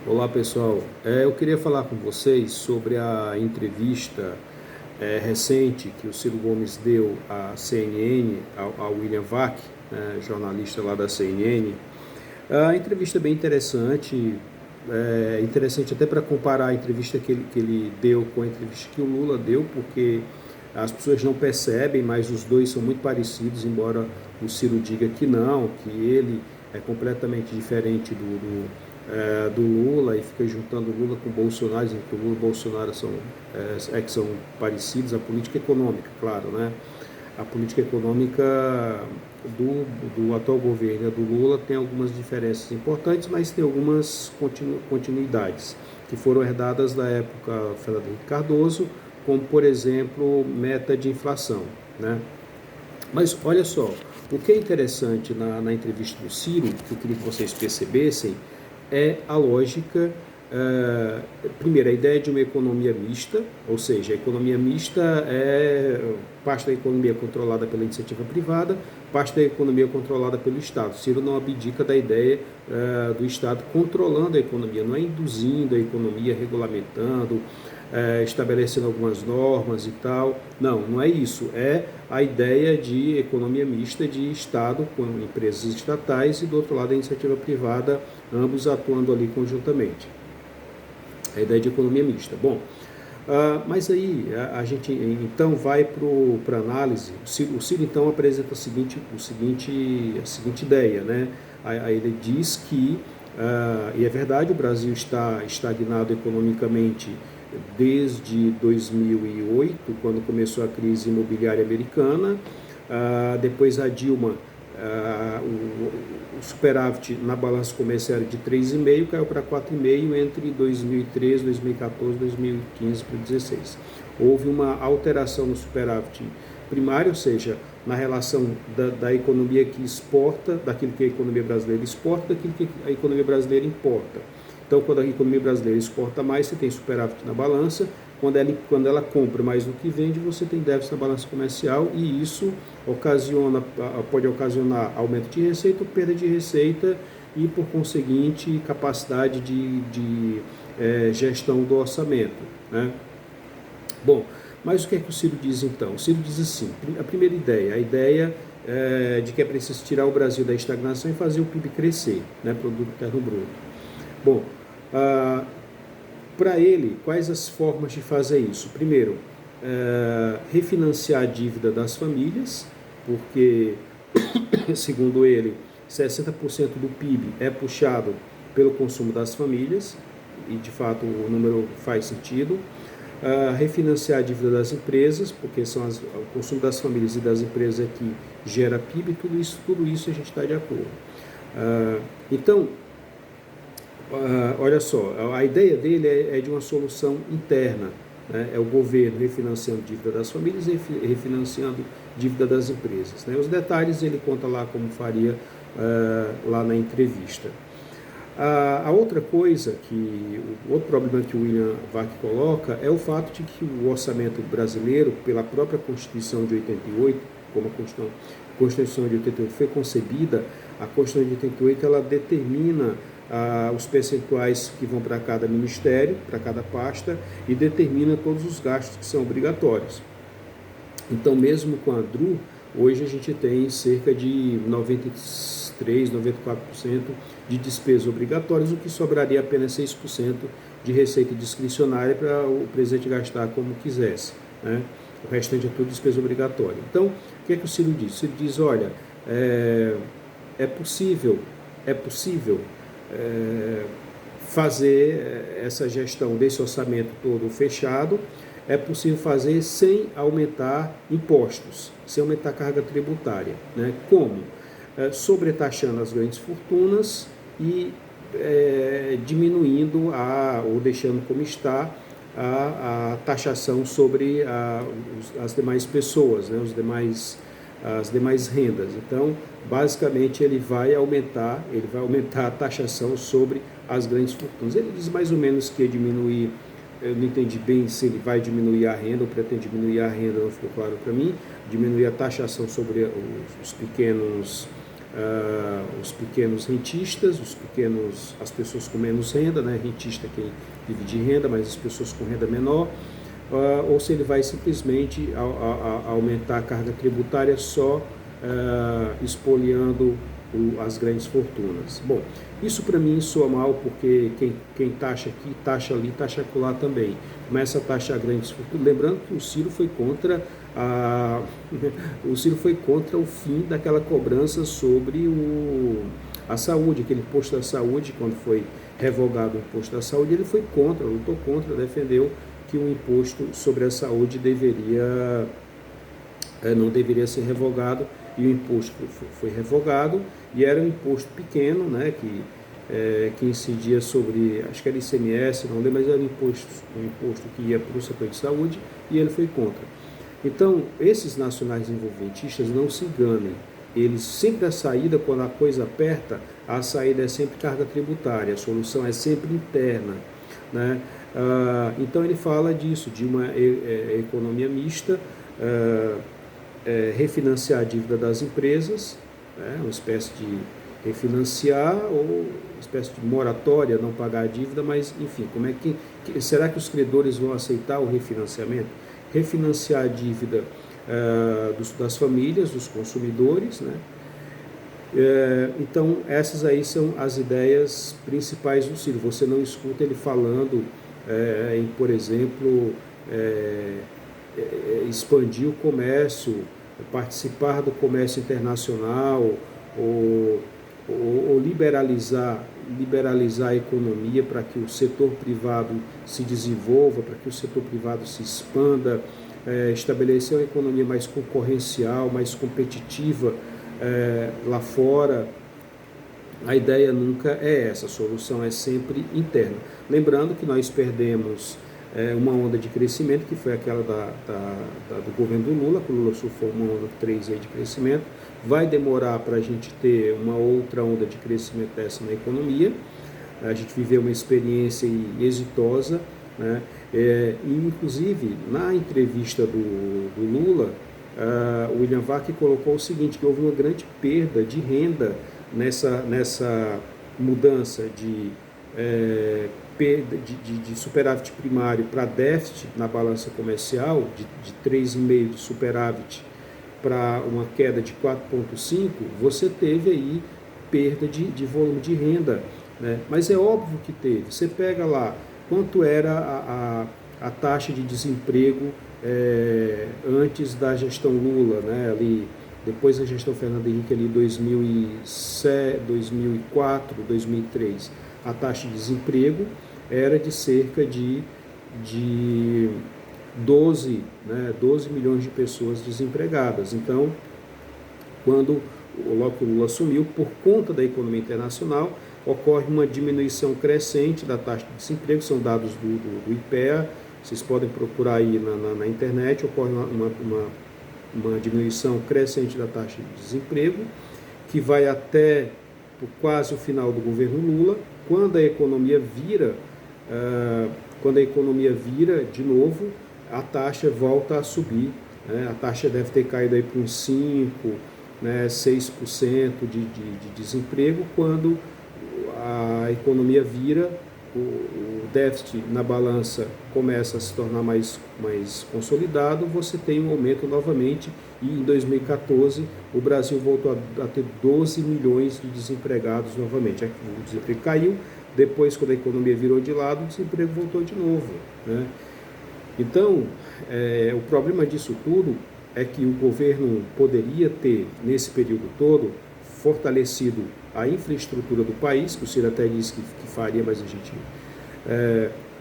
Olá pessoal, eu queria falar com vocês sobre a entrevista recente que o Ciro Gomes deu à CNN, ao William Vac, jornalista lá da CNN. A entrevista é bem interessante, interessante até para comparar a entrevista que ele deu com a entrevista que o Lula deu, porque as pessoas não percebem, mas os dois são muito parecidos, embora o Ciro diga que não, que ele é completamente diferente do Lula e fica juntando Lula com Bolsonaro, dizendo que o Lula e o Bolsonaro que são parecidos, a política econômica, claro, né? A política econômica do atual governo do Lula tem algumas diferenças importantes, mas tem algumas continuidades que foram herdadas da época Fernando Henrique Cardoso, como, por exemplo, meta de inflação, né? Mas olha só, o que é interessante na entrevista do Ciro, que eu queria que vocês percebessem, é a lógica, primeiro, a ideia de uma economia mista, ou seja, a economia mista é parte da economia controlada pela iniciativa privada, parte da economia controlada pelo Estado. Ciro não abdica da ideia do Estado controlando a economia, não é induzindo a economia, regulamentando, estabelecendo algumas normas e tal. Não é isso. É a ideia de economia mista de Estado com empresas estatais e do outro lado a iniciativa privada, ambos atuando ali conjuntamente. A ideia de economia mista. Bom, mas aí a gente então vai para a análise. O Ciro então apresenta a seguinte ideia, né? Aí ele diz que, e é verdade, o Brasil está estagnado economicamente desde 2008, quando começou a crise imobiliária americana. Depois a Dilma, o superávit na balança comercial era de 3,5, caiu para 4,5 entre 2013, 2014, 2015 para 2016. Houve uma alteração no superávit primário, ou seja, na relação da economia que exporta, daquilo que a economia brasileira exporta, daquilo que a economia brasileira importa. Então, quando a economia brasileira exporta mais, você tem superávit na balança. Quando ela compra mais do que vende, você tem déficit na balança comercial, e isso pode ocasionar aumento de receita ou perda de receita e, por conseguinte, capacidade de gestão do orçamento, né? Bom, mas o que é que o Ciro diz então? O Ciro diz assim, a primeira ideia, de que é preciso tirar o Brasil da estagnação e fazer o PIB crescer, né, Produto Interno Bruto. Bom, para ele, quais as formas de fazer isso? Primeiro, refinanciar a dívida das famílias, porque, segundo ele, 60% do PIB é puxado pelo consumo das famílias, e de fato o número faz sentido. Refinanciar a dívida das empresas, porque o consumo das famílias e das empresas é que gera PIB, tudo isso a gente está de acordo. Então, olha só, a ideia dele é de uma solução interna, né? É o governo refinanciando dívida das famílias e refinanciando dívida das empresas, né? Os detalhes ele conta lá como faria lá na entrevista. A outra coisa, o outro problema que o William Vac coloca é o fato de que o orçamento brasileiro, pela própria Constituição de 88, como a Constituição de 88 foi concebida, a Constituição de 88 ela determina os percentuais que vão para cada ministério, para cada pasta, e determina todos os gastos que são obrigatórios. Então, mesmo com a DRU, hoje a gente tem cerca de 93, 94% de despesas obrigatórias, o que sobraria apenas 6% de receita discricionária para o presidente gastar como quisesse, né? O restante é tudo despesa obrigatória. Então, o que é que o Ciro diz? O Ciro diz, olha, é possível fazer essa gestão desse orçamento todo fechado, é possível fazer sem aumentar impostos, sem aumentar a carga tributária, né? Como? Sobretaxando as grandes fortunas e diminuindo ou deixando como está a taxação sobre as demais pessoas, né? As demais rendas. Então, basicamente, ele vai aumentar a taxação sobre as grandes fortunas. Ele diz mais ou menos que diminuir, eu não entendi bem se ele vai diminuir a renda ou pretende diminuir a renda, não ficou claro para mim, diminuir a taxação sobre os pequenos os pequenos rentistas, as pessoas com menos renda, né? Rentista quem vive de renda, mas as pessoas com renda menor, ou se ele vai simplesmente aumentar a carga tributária só expoliando as grandes fortunas. Bom, isso para mim soa mal, porque quem taxa aqui, taxa ali, taxa acolá também. Começa a taxar grandes fortunas. Lembrando que o Ciro foi contra o fim daquela cobrança sobre a saúde, aquele imposto da saúde. Quando foi revogado o imposto da saúde, ele foi contra, lutou contra, defendeu que o imposto sobre a saúde não deveria ser revogado, e o imposto foi revogado, e era um imposto pequeno, né, que incidia sobre, acho que era ICMS, não lembro, mas era um imposto que ia para o setor de saúde, e ele foi contra. Então, esses nacionais desenvolvimentistas, não se enganem, eles sempre, a saída, quando a coisa aperta, a saída é sempre carga tributária, a solução é sempre interna, né? Então ele fala disso, de uma economia mista, refinanciar a dívida das empresas, uma espécie de refinanciar, ou uma espécie de moratória, não pagar a dívida, mas enfim, será que os credores vão aceitar o refinanciamento? Refinanciar a dívida das famílias, dos consumidores, né? Então essas aí são as ideias principais do Ciro. Você não escuta ele falando em, por exemplo, expandir o comércio, participar do comércio internacional, ou liberalizar a economia para que o setor privado se desenvolva, para que o setor privado se expanda, estabelecer uma economia mais concorrencial, mais competitiva lá fora. A ideia nunca é essa, a solução é sempre interna. Lembrando que nós perdemos uma onda de crescimento, que foi aquela do governo do Lula, que o Lula surfou uma onda 3 aí de crescimento. Vai demorar para a gente ter uma outra onda de crescimento dessa na economia. A gente viveu uma experiência exitosa, né? E, inclusive, na entrevista do Lula, o William Vac colocou o seguinte, que houve uma grande perda de renda nessa mudança de superávit primário para déficit na balança comercial, de 3,5 de superávit para uma queda de 4,5, você teve aí perda de volume de renda, né? Mas é óbvio que teve. Você pega lá quanto era a taxa de desemprego antes da gestão Lula, né? Ali, depois da gestão Fernando Henrique, ali 2007, 2004, 2003, a taxa de desemprego era de cerca de 12 milhões de pessoas desempregadas. Então, logo que o Lula assumiu, por conta da economia internacional, ocorre uma diminuição crescente da taxa de desemprego, são dados do IPEA, vocês podem procurar aí na internet, ocorre uma diminuição crescente da taxa de desemprego, que vai até quase o final do governo Lula. Quando a economia vira de novo, a taxa volta a subir, né? A taxa deve ter caído aí para uns 5%, né, 6% de desemprego. Quando a economia vira, o déficit na balança começa a se tornar mais consolidado, você tem um aumento novamente, e em 2014 o Brasil voltou a ter 12 milhões de desempregados novamente. O desemprego caiu, depois, quando a economia virou de lado, o desemprego voltou de novo, né? Então, o problema disso tudo é que o governo poderia ter, nesse período todo, fortalecido a infraestrutura do país, que o Ciro até disse que faria, mas a gente...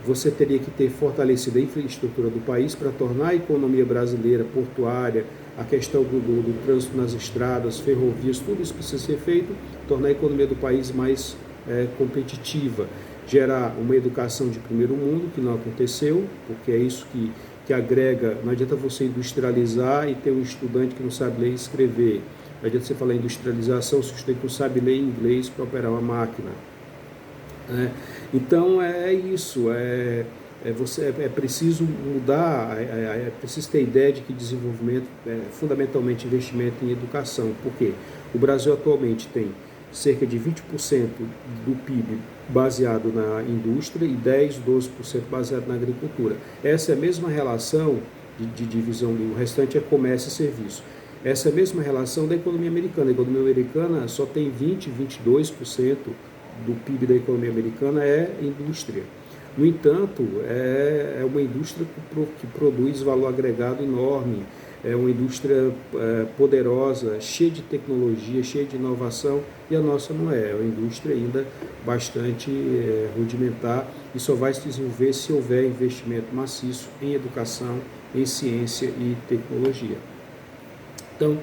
você teria que ter fortalecido a infraestrutura do país para tornar a economia brasileira, portuária, a questão do trânsito nas estradas, ferrovias, tudo isso precisa ser feito, tornar a economia do país mais competitiva, gerar uma educação de primeiro mundo, que não aconteceu, porque é isso que agrega. Não adianta você industrializar e ter um estudante que não sabe ler e escrever. Não adianta você falar em industrialização se o estudante não sabe ler inglês para operar uma máquina. Então é isso, É preciso mudar, é preciso ter a ideia de que desenvolvimento é fundamentalmente investimento em educação. Por quê? O Brasil atualmente tem cerca de 20% do PIB baseado na indústria e 10, 12% baseado na agricultura. Essa é a mesma relação de divisão, do restante é comércio e serviço. Essa é a mesma relação da economia americana. A economia americana só tem 22% do PIB da economia americana é indústria. No entanto, é uma indústria que produz valor agregado enorme, é uma indústria poderosa, cheia de tecnologia, cheia de inovação, e a nossa não é uma indústria ainda bastante rudimentar e só vai se desenvolver se houver investimento maciço em educação, em ciência e tecnologia. Então,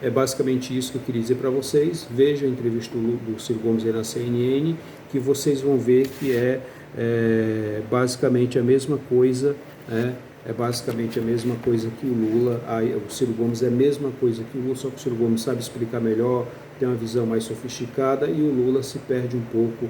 é basicamente isso que eu queria dizer para vocês. Vejam a entrevista do Ciro Gomes aí na CNN, que vocês vão ver que basicamente a mesma coisa, é basicamente a mesma coisa que o Lula. O Ciro Gomes é a mesma coisa que o Lula, só que o Ciro Gomes sabe explicar melhor, tem uma visão mais sofisticada, e o Lula se perde um pouco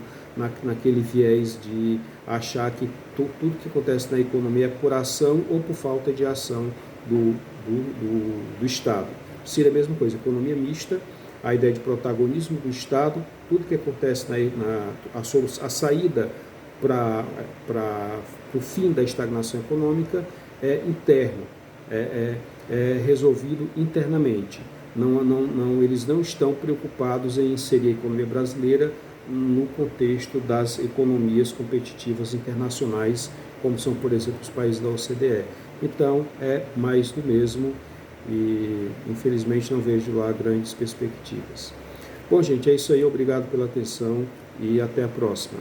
naquele viés de achar que tudo que acontece na economia é por ação ou por falta de ação do Estado. Ciro é a mesma coisa, economia mista, a ideia de protagonismo do Estado, tudo que acontece a saída para o fim da estagnação econômica é interno, é resolvido internamente. Eles não estão preocupados em inserir a economia brasileira no contexto das economias competitivas internacionais, como são, por exemplo, os países da OCDE. Então, é mais do mesmo e, infelizmente, não vejo lá grandes perspectivas. Bom, gente, é isso aí. Obrigado pela atenção e até a próxima.